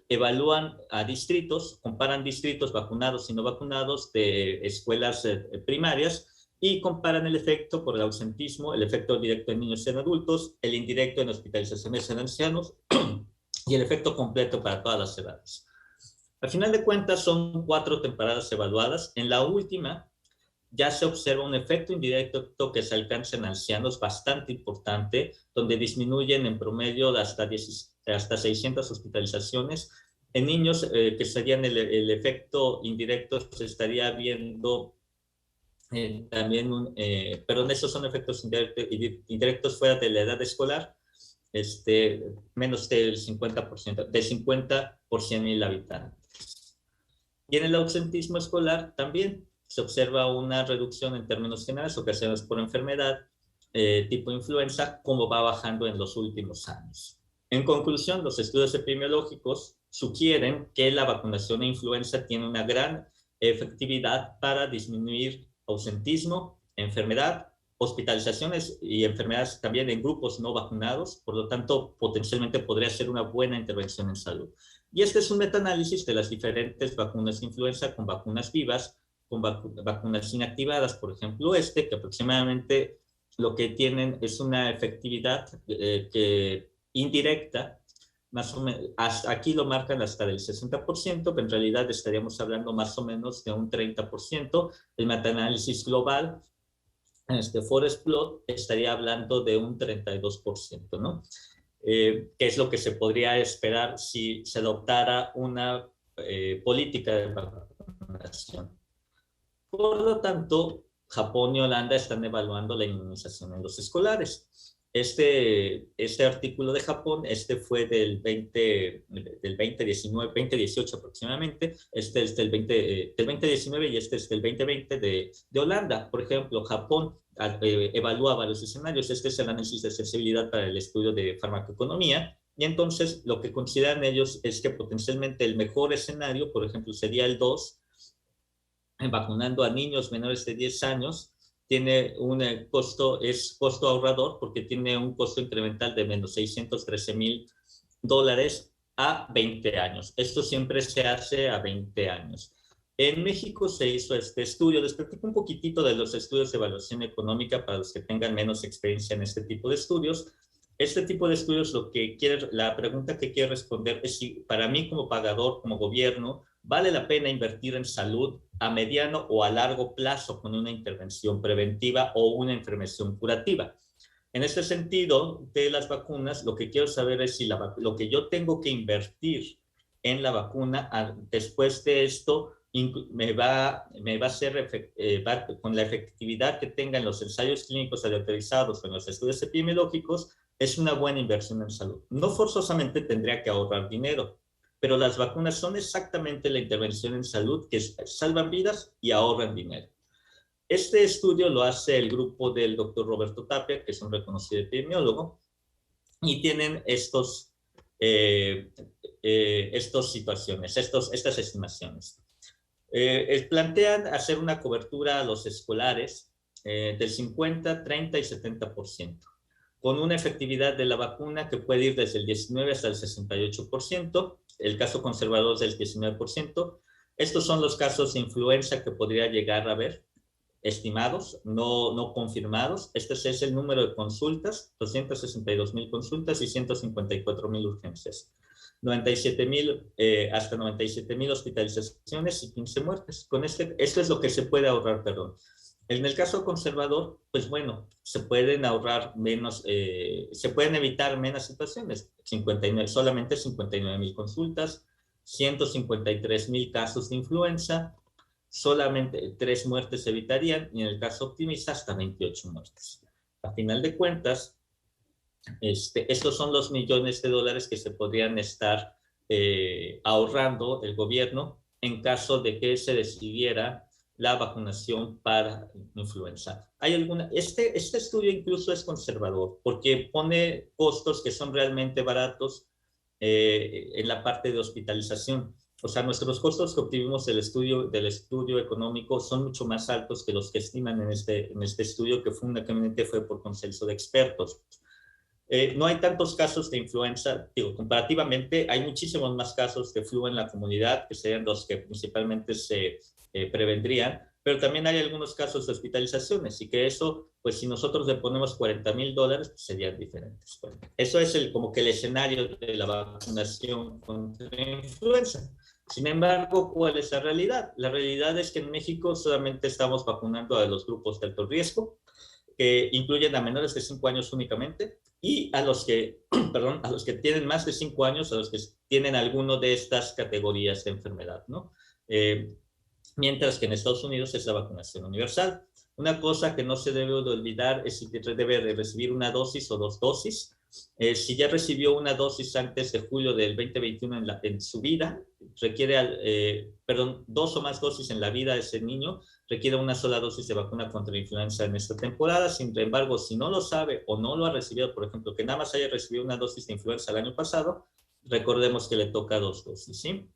evalúan a distritos, comparan distritos vacunados y no vacunados de escuelas primarias y comparan el efecto por el ausentismo, el efecto directo en niños y en adultos, el indirecto en hospitalizaciones en ancianos y el efecto completo para todas las edades. Al final de cuentas son 4 temporadas evaluadas. En la última ya se observa un efecto indirecto que se alcanza en ancianos bastante importante, donde disminuyen en promedio hasta 600 hospitalizaciones. En niños, que serían el efecto indirecto, se estaría viendo también, perdón, esos son efectos indirectos fuera de la edad escolar, menos del 50%, de 50 por 100.000 habitantes. Y en el ausentismo escolar también se observa una reducción en términos generales, ocasionadas por enfermedad tipo influenza, como va bajando en los últimos años. En conclusión, los estudios epidemiológicos sugieren que la vacunación de influenza tiene una gran efectividad para disminuir ausentismo, enfermedad, hospitalizaciones y enfermedades también en grupos no vacunados. Por lo tanto, potencialmente podría ser una buena intervención en salud. Y este es un metaanálisis de las diferentes vacunas de influenza con vacunas vivas, con vacunas inactivadas, por ejemplo, que aproximadamente lo que tienen es una efectividad indirecta, más o menos, aquí lo marcan hasta del 60%, pero en realidad estaríamos hablando más o menos de un 30%. El metaanálisis global, Forest Plot, estaría hablando de un 32%, ¿no? Que es lo que se podría esperar si se adoptara una política de vacunación. Por lo tanto, Japón y Holanda están evaluando la inmunización en los escolares. Este artículo de Japón, fue del 2019, 2018 aproximadamente, es del 2019 y este es del 2020 de Holanda. Por ejemplo, Japón evalúa varios escenarios. Este es el análisis de sensibilidad para el estudio de farmacoeconomía. Y entonces lo que consideran ellos es que potencialmente el mejor escenario, por ejemplo, sería el 2, vacunando a niños menores de 10 años, tiene un costo, es costo ahorrador porque tiene un costo incremental de menos $613,000 a 20 años. Esto siempre se hace a 20 años. En México se hizo este estudio. Les platico un poquitito de los estudios de evaluación económica para los que tengan menos experiencia en este tipo de estudios. Este tipo de estudios, la pregunta que quiere responder es si para mí como pagador, como gobierno, vale la pena invertir en salud a mediano o a largo plazo con una intervención preventiva o una intervención curativa. En este sentido de las vacunas, lo que quiero saber es si lo que yo tengo que invertir en la vacuna después de esto me va a ser con la efectividad que tenga en los ensayos clínicos autorizados o en los estudios epidemiológicos, es una buena inversión en salud. No forzosamente tendría que ahorrar dinero, pero las vacunas son exactamente la intervención en salud que salvan vidas y ahorran dinero. Este estudio lo hace el grupo del doctor Roberto Tapia, que es un reconocido epidemiólogo, y tienen estas estimaciones. Plantean hacer una cobertura a los escolares del 50, 30 y 70%, con una efectividad de la vacuna que puede ir desde el 19 hasta el 68%, el caso conservador es del 19%. Estos son los casos de influenza que podría llegar a haber, estimados, no confirmados. Este es el número de consultas, 262,000 consultas y 154,000 urgencias. 97,000 hasta 97,000 hospitalizaciones y 15 muertes. Con esto es lo que se puede ahorrar, perdón. En el caso conservador, pues bueno, se pueden ahorrar menos, se pueden evitar menos situaciones. Solamente 59,000 consultas, 153,000 casos de influenza, solamente 3 muertes se evitarían y en el caso optimista hasta 28 muertes. A final de cuentas, estos son los millones de dólares que se podrían estar ahorrando el gobierno en caso de que se decidiera la vacunación para influenza. Este estudio incluso es conservador porque pone costos que son realmente baratos en la parte de hospitalización. O sea, nuestros costos que obtuvimos del estudio económico son mucho más altos que los que estiman en este estudio, que fundamentalmente fue por consenso de expertos. No hay tantos casos de influenza, digo, comparativamente hay muchísimos más casos de flu en la comunidad, que serían los que principalmente se prevendrían, pero también hay algunos casos de hospitalizaciones y que eso, pues si nosotros le ponemos $40,000, pues serían diferentes. Bueno, eso es como que el escenario de la vacunación contra influenza. Sin embargo, ¿cuál es la realidad? La realidad es que en México solamente estamos vacunando a los grupos de alto riesgo, que incluyen a menores de 5 años únicamente, y a los que, perdón, a los que tienen más de 5 años, a los que tienen alguno de estas categorías de enfermedad, ¿no? Mientras que en Estados Unidos es la vacunación universal. Una cosa que no se debe de olvidar es si debe de recibir una dosis o 2 dosis. Si ya recibió una dosis antes de julio del 2021 en su vida, requiere, 2 o más dosis en la vida de ese niño, requiere una sola dosis de vacuna contra la influenza en esta temporada. Sin embargo, si no lo sabe o no lo ha recibido, por ejemplo, que nada más haya recibido una dosis de influenza el año pasado, recordemos que le toca 2 dosis, ¿sí?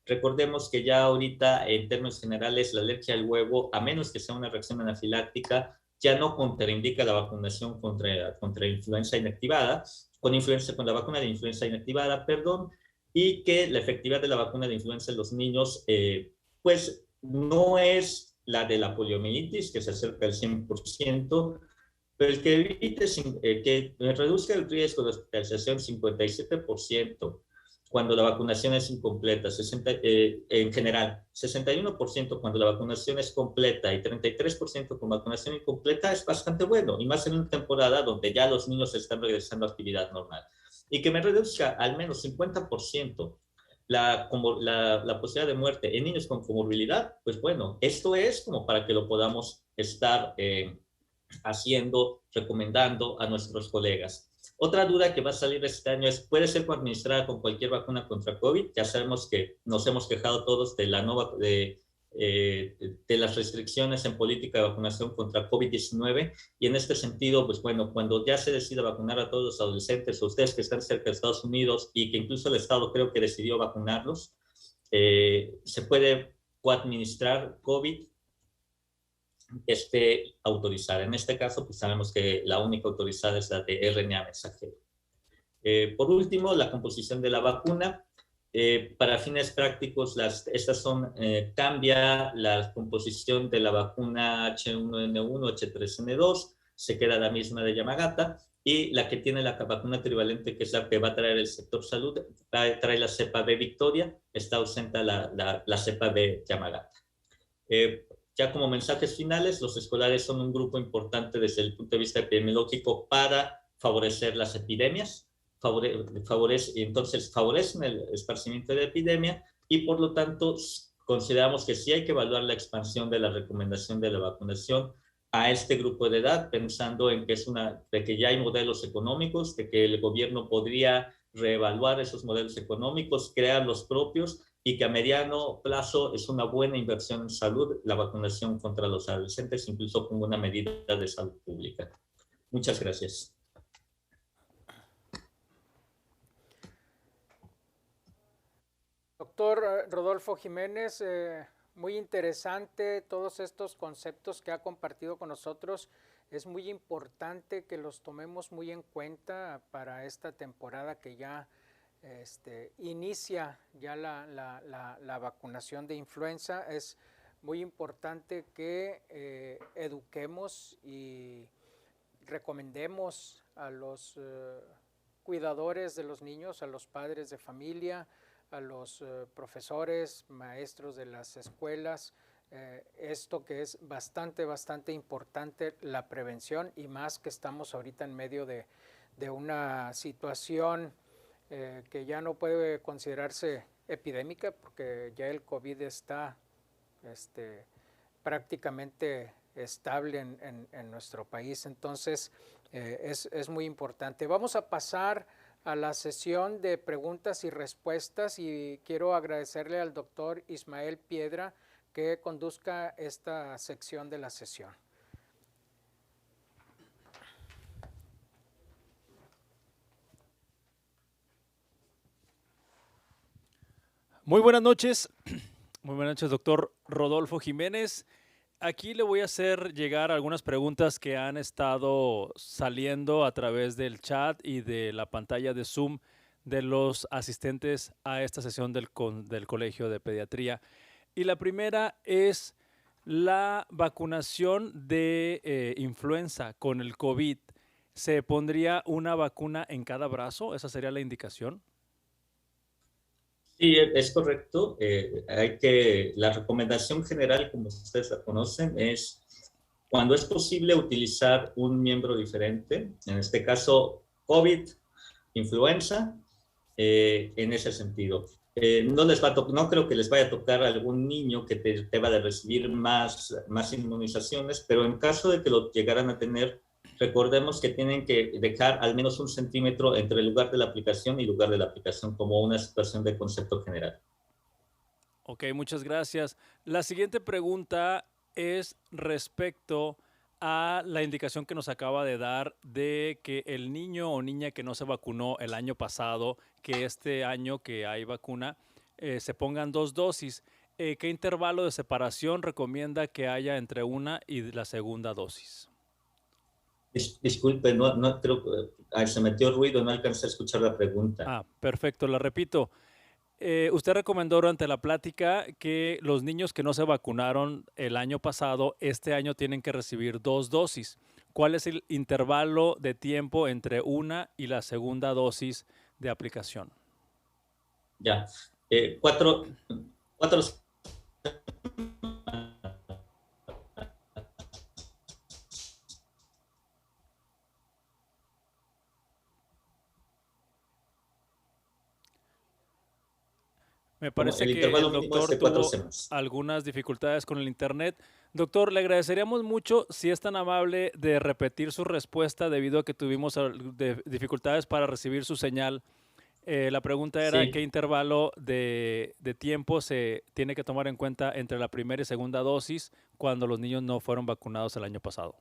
Recordemos que ya ahorita, en términos generales, la alergia al huevo, a menos que sea una reacción anafiláctica, ya no contraindica la vacunación contra influenza inactivada, con la vacuna de influenza inactivada, perdón, y que la efectividad de la vacuna de influenza en los niños, pues no es la de la poliomielitis, que se acerca al 100%, pero el que evite, que reduzca el riesgo de hospitalización 57%, cuando la vacunación es incompleta, en general, 61% cuando la vacunación es completa y 33% con vacunación incompleta es bastante bueno, y más en una temporada donde ya los niños están regresando a actividad normal. Y que me reduzca al menos 50% la posibilidad de muerte en niños con comorbilidad, pues bueno, esto es como para que lo podamos estar haciendo, recomendando a nuestros colegas. Otra duda que va a salir este año es, ¿puede ser administrada con cualquier vacuna contra COVID? Ya sabemos que nos hemos quejado todos de las restricciones en política de vacunación contra COVID-19, y en este sentido, pues bueno, cuando ya se decida vacunar a todos los adolescentes, o ustedes que están cerca de Estados Unidos y que incluso el Estado creo que decidió vacunarlos, se puede coadministrar COVID autorizada. En este caso, pues sabemos que la única autorizada es la de RNA mensajero. Por último, la composición de la vacuna. Para fines prácticos, cambia la composición de la vacuna H1N1, H3N2, se queda la misma de Yamagata, y la que tiene la vacuna trivalente, que es la que va a traer el sector salud, trae la cepa B Victoria, está ausente la cepa B Yamagata. Ya como mensajes finales, los escolares son un grupo importante desde el punto de vista epidemiológico para favorecer las epidemias, entonces favorecen el esparcimiento de la epidemia, y por lo tanto consideramos que sí hay que evaluar la expansión de la recomendación de la vacunación a este grupo de edad, pensando en que de que ya hay modelos económicos, de que el gobierno podría reevaluar esos modelos económicos, crear los propios, y que a mediano plazo es una buena inversión en salud la vacunación contra los adolescentes, incluso como una medida de salud pública. Muchas gracias. Doctor Rodolfo Jiménez, muy interesante todos estos conceptos que ha compartido con nosotros. Es muy importante que los tomemos muy en cuenta para esta temporada que ya inicia ya la vacunación de influenza. Es muy importante que eduquemos y recomendemos a los cuidadores de los niños, a los padres de familia, a los profesores, maestros de las escuelas, esto que es bastante importante, la prevención, y más que estamos ahorita en medio de una situación que ya no puede considerarse epidémica, porque ya el COVID está prácticamente estable en nuestro país. Entonces, es muy importante. Vamos a pasar a la sesión de preguntas y respuestas y quiero agradecerle al doctor Ismael Piedra que conduzca esta sección de la sesión. Muy buenas noches. Muy buenas noches, doctor Rodolfo Jiménez. Aquí le voy a hacer llegar algunas preguntas que han estado saliendo a través del chat y de la pantalla de Zoom de los asistentes a esta sesión del Colegio de Pediatría. Y la primera es la vacunación de influenza con el COVID. ¿Se pondría una vacuna en cada brazo? ¿Esa sería la indicación? Sí, es correcto. La recomendación general, como ustedes la conocen, es cuando es posible utilizar un miembro diferente, en este caso COVID, influenza, en ese sentido. No creo que les vaya a tocar a algún niño que deba de recibir más inmunizaciones, pero en caso de que lo llegaran a tener, recordemos que tienen que dejar al menos 1 centímetro entre el lugar de la aplicación y lugar de la aplicación como una situación de concepto general. Ok, muchas gracias. La siguiente pregunta es respecto a la indicación que nos acaba de dar de que el niño o niña que no se vacunó el año pasado, que este año que hay vacuna, se pongan 2 dosis. ¿Qué intervalo de separación recomienda que haya entre una y la segunda dosis? Disculpe, no creo que se metió ruido, no alcancé a escuchar la pregunta. Ah, perfecto, la repito. Usted recomendó durante la plática que los niños que no se vacunaron el año pasado, este año tienen que recibir 2 dosis. ¿Cuál es el intervalo de tiempo entre una y la segunda dosis de aplicación? Ya, cuatro Me parece el que intervalo el mínimo es doctor de 4 tuvo semanas. algunas dificultades con el internet. Doctor, le agradeceríamos mucho si es tan amable de repetir su respuesta debido a que tuvimos dificultades para recibir su señal. La pregunta era qué Sí, intervalo de tiempo se tiene que tomar en cuenta entre la primera y segunda dosis cuando los niños no fueron vacunados el año pasado.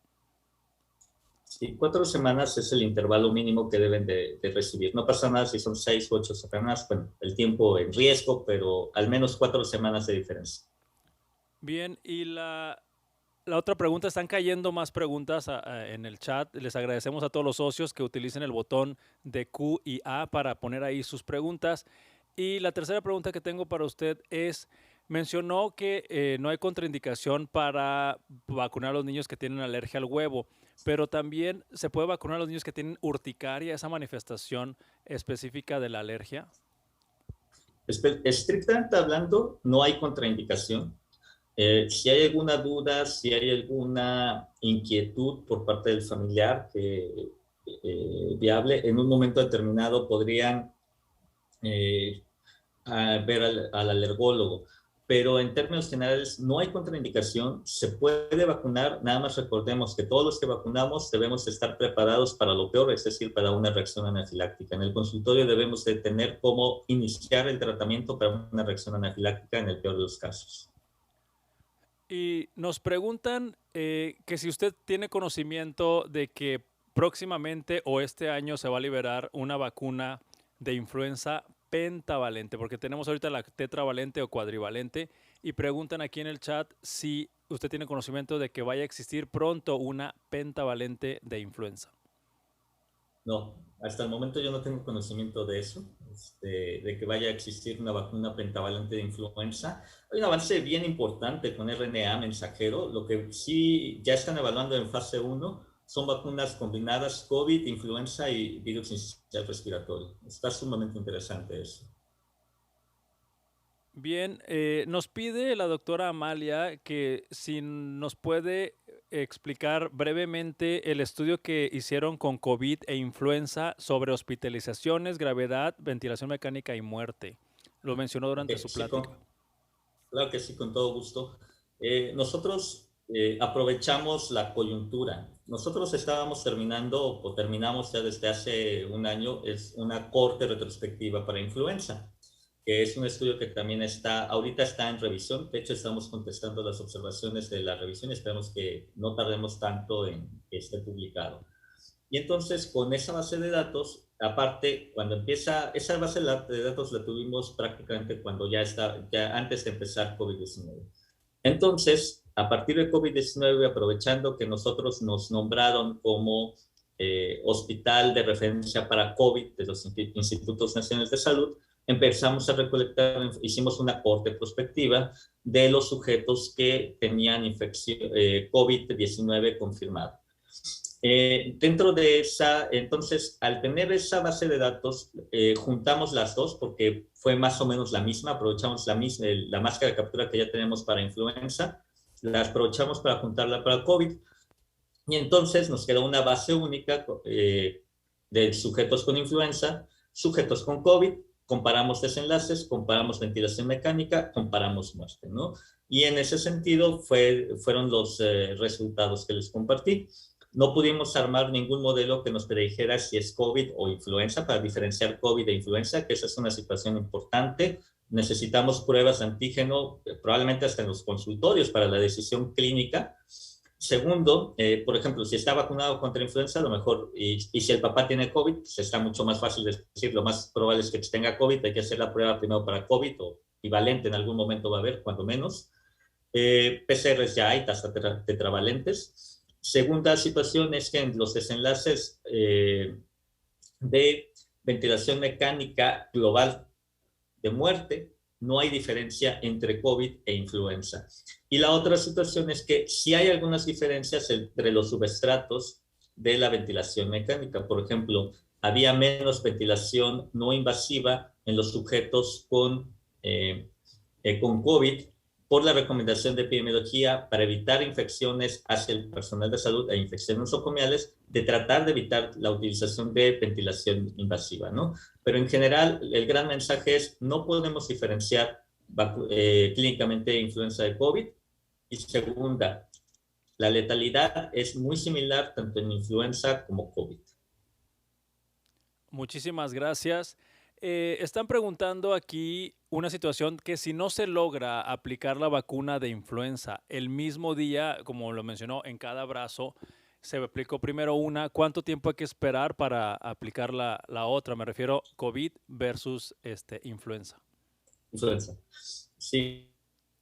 sí, 4 semanas es el intervalo mínimo que deben de recibir. No pasa nada si son 6 u 8 semanas, bueno, el tiempo en riesgo, pero al menos 4 semanas de diferencia. Bien, y la otra pregunta, están cayendo más preguntas en el chat. Les agradecemos a todos los socios que utilicen el botón de Q y A para poner ahí sus preguntas. Y la tercera pregunta que tengo para usted es, mencionó que no hay contraindicación para vacunar a los niños que tienen alergia al huevo, pero también se puede vacunar a los niños que tienen urticaria, esa manifestación específica de la alergia. Estrictamente hablando, no hay contraindicación. Si hay alguna duda, si hay alguna inquietud por parte del familiar viable, en un momento determinado podrían ver al alergólogo. Pero en términos generales no hay contraindicación, se puede vacunar, nada más recordemos que todos los que vacunamos debemos estar preparados para lo peor, es decir, para una reacción anafiláctica. En el consultorio debemos de tener cómo iniciar el tratamiento para una reacción anafiláctica en el peor de los casos. Y nos preguntan que si usted tiene conocimiento de que próximamente o este año se va a liberar una vacuna de influenza pentavalente, porque tenemos ahorita la tetravalente o cuadrivalente, y preguntan aquí en el chat si usted tiene conocimiento de que vaya a existir pronto una pentavalente de influenza. No, hasta el momento yo no tengo conocimiento de eso, de que vaya a existir una vacuna pentavalente de influenza. Hay un avance bien importante con RNA mensajero. Lo que sí ya están evaluando en fase 1 son vacunas combinadas COVID, influenza y virus sincicial respiratorio. Está sumamente interesante eso. Bien, nos pide la doctora Amalia que si nos puede explicar brevemente el estudio que hicieron con COVID e influenza sobre hospitalizaciones, gravedad, ventilación mecánica y muerte. Lo mencionó durante su Sí, plática. claro que sí, con todo gusto. nosotros aprovechamos la coyuntura. Nosotros estábamos terminando o terminamos ya desde hace un año es una corte retrospectiva para influenza, que es un estudio que también ahorita está en revisión. De hecho, estamos contestando las observaciones de la revisión y esperamos que no tardemos tanto en que esté publicado. Y entonces, con esa base de datos, aparte, cuando empieza, esa base de datos la tuvimos prácticamente cuando ya antes de empezar COVID-19. Entonces, a partir de COVID-19, aprovechando que nosotros nos nombraron como hospital de referencia para COVID de los Institutos Nacionales de Salud, empezamos a recolectar, hicimos una corte prospectiva de los sujetos que tenían infección COVID-19 confirmada. Dentro de esa, entonces, al tener esa base de datos, juntamos las dos porque fue más o menos la misma, aprovechamos la máscara de captura que ya tenemos para influenza, la aprovechamos para juntarla para COVID, y entonces nos quedó una base única de sujetos con influenza, sujetos con COVID, comparamos desenlaces, comparamos ventilación mecánica, comparamos muerte, ¿no? Y en ese sentido fueron los resultados que les compartí. No pudimos armar ningún modelo que nos predijera si es COVID o influenza para diferenciar COVID e influenza, que esa es una situación importante. Necesitamos pruebas de antígeno, probablemente hasta en los consultorios para la decisión clínica. Segundo, por ejemplo, si está vacunado contra influenza, a lo mejor, y si el papá tiene COVID, pues está mucho más fácil de decir, lo más probable es que tenga COVID, hay que hacer la prueba primero para COVID, o equivalente en algún momento va a haber, cuando menos. PCRs ya hay, hasta tetravalentes. Segunda situación es que en los desenlaces de ventilación mecánica global de muerte, no hay diferencia entre COVID e influenza. Y la otra situación es que sí hay algunas diferencias entre los subestratos de la ventilación mecánica. Por ejemplo, había menos ventilación no invasiva en los sujetos con COVID por la recomendación de epidemiología para evitar infecciones hacia el personal de salud e infecciones nosocomiales, de tratar de evitar la utilización de ventilación invasiva, ¿no? Pero en general, el gran mensaje es no podemos diferenciar clínicamente influenza de COVID. Y segunda, la letalidad es muy similar tanto en influenza como COVID. Muchísimas gracias. Están preguntando aquí una situación que si no se logra aplicar la vacuna de influenza el mismo día, como lo mencionó, en cada brazo, se aplicó primero una, ¿cuánto tiempo hay que esperar para aplicar la otra? Me refiero COVID versus influenza. Influenza. Sí.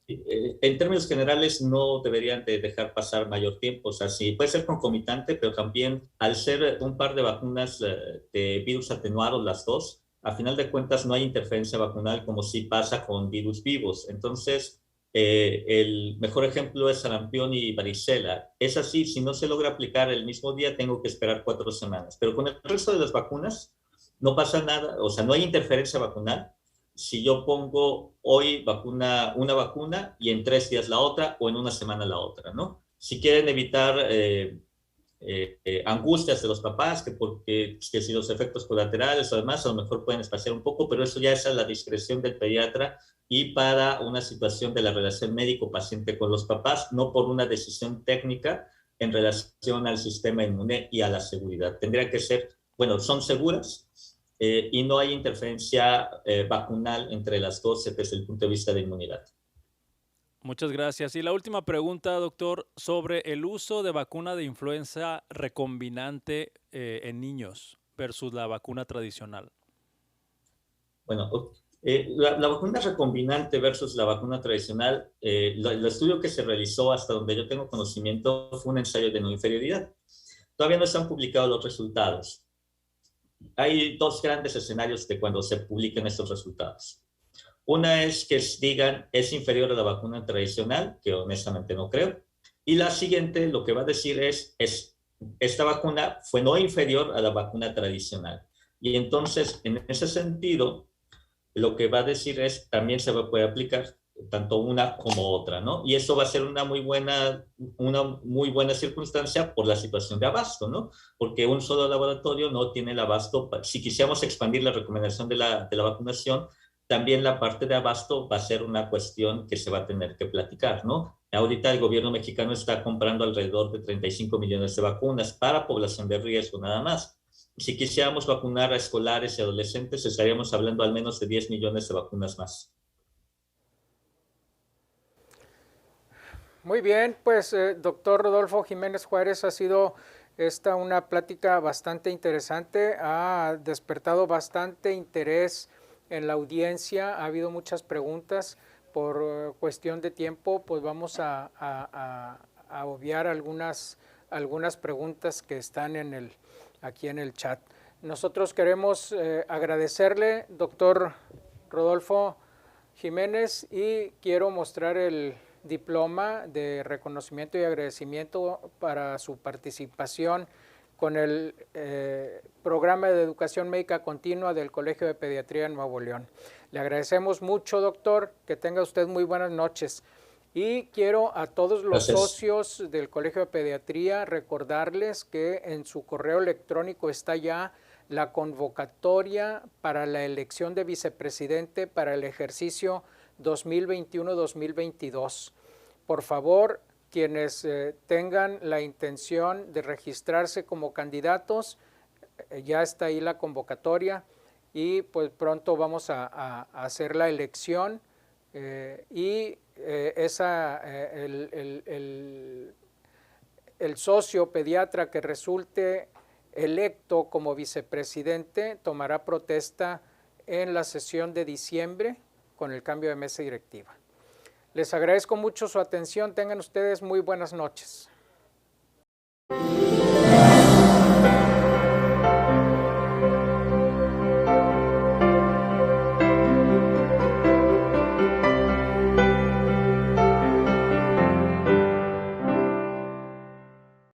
En términos generales no deberían de dejar pasar mayor tiempo, o sea, sí puede ser concomitante, pero también al ser un par de vacunas de virus atenuados las dos, a final de cuentas no hay interferencia vacunal como sí pasa con virus vivos. Entonces, el mejor ejemplo es sarampión y varicela. Es así, si no se logra aplicar el mismo día, tengo que esperar 4 semanas. Pero con el resto de las vacunas no pasa nada, o sea, no hay interferencia vacunal. Si yo pongo hoy una vacuna y en 3 días la otra o en una semana la otra, ¿no? Si quieren evitar angustias de los papás, que si los efectos colaterales o demás, a lo mejor pueden espaciar un poco, pero eso ya es a la discreción del pediatra y para una situación de la relación médico-paciente con los papás, no por una decisión técnica en relación al sistema inmune y a la seguridad. Tendría que ser, bueno, son seguras, y no hay interferencia vacunal entre las dos desde el punto de vista de inmunidad. Muchas gracias. Y la última pregunta, doctor, sobre el uso de vacuna de influenza recombinante en niños versus la vacuna tradicional. Bueno, la vacuna recombinante versus la vacuna tradicional, el estudio que se realizó hasta donde yo tengo conocimiento fue un ensayo de no inferioridad. Todavía no se han publicado los resultados. Hay 2 grandes escenarios de cuando se publiquen estos resultados. Una es que digan es inferior a la vacuna tradicional, que honestamente no creo. Y la siguiente, lo que va a decir es esta vacuna fue no inferior a la vacuna tradicional. Y entonces, en ese sentido, lo que va a decir es también se puede aplicar tanto una como otra, ¿no? Y eso va a ser una muy buena circunstancia por la situación de abasto, ¿no? Porque un solo laboratorio no tiene el abasto. Si quisiéramos expandir la recomendación de la vacunación, también la parte de abasto va a ser una cuestión que se va a tener que platicar, ¿no? Ahorita el gobierno mexicano está comprando alrededor de 35 millones de vacunas para población de riesgo nada más. Si quisiéramos vacunar a escolares y adolescentes, estaríamos hablando al menos de 10 millones de vacunas más. Muy bien, pues doctor Rodolfo Jiménez Juárez, ha sido esta una plática bastante interesante, ha despertado bastante interés en la audiencia, ha habido muchas preguntas. Por cuestión de tiempo, pues vamos a obviar algunas preguntas que están aquí en el chat. Nosotros queremos agradecerle, doctor Rodolfo Jiménez, y quiero mostrar el diploma de reconocimiento y agradecimiento para su participación con el programa de educación médica continua del Colegio de Pediatría en Nuevo León. Le agradecemos mucho, doctor, que tenga usted muy buenas noches. Y quiero a todos los socios del Colegio de Pediatría recordarles que en su correo electrónico está ya la convocatoria para la elección de vicepresidente para el ejercicio 2021-2022. Por favor, quienes tengan la intención de registrarse como candidatos, ya está ahí la convocatoria y pues pronto vamos a hacer la elección el socio pediatra que resulte electo como vicepresidente tomará protesta en la sesión de diciembre con el cambio de mesa directiva. Les agradezco mucho su atención, tengan ustedes muy buenas noches.